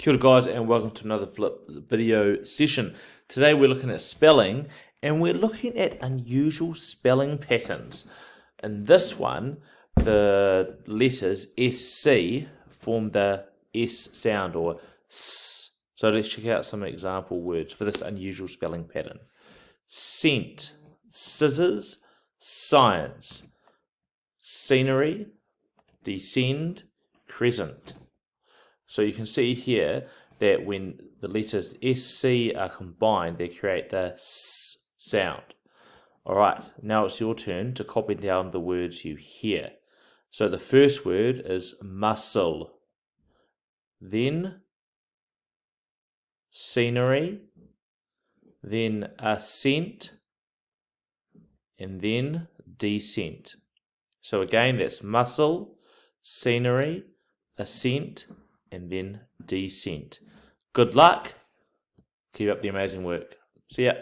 Kia ora guys, and welcome to another Flip video session. Today we're looking at spelling, and we're looking at unusual spelling patterns. In this one, the letters SC form the S sound, or S. So let's check out some example words for this unusual spelling pattern. Scent, scissors, science, scenery, descend, crescent. So you can see here that when the letters SC are combined, they create the S sound. Alright, now it's your turn to copy down the words you hear. So the first word is muscle, then scenery, then ascent, and then descent. So again, that's muscle, scenery, ascent, and then descent. Good luck. Keep up the amazing work. See ya.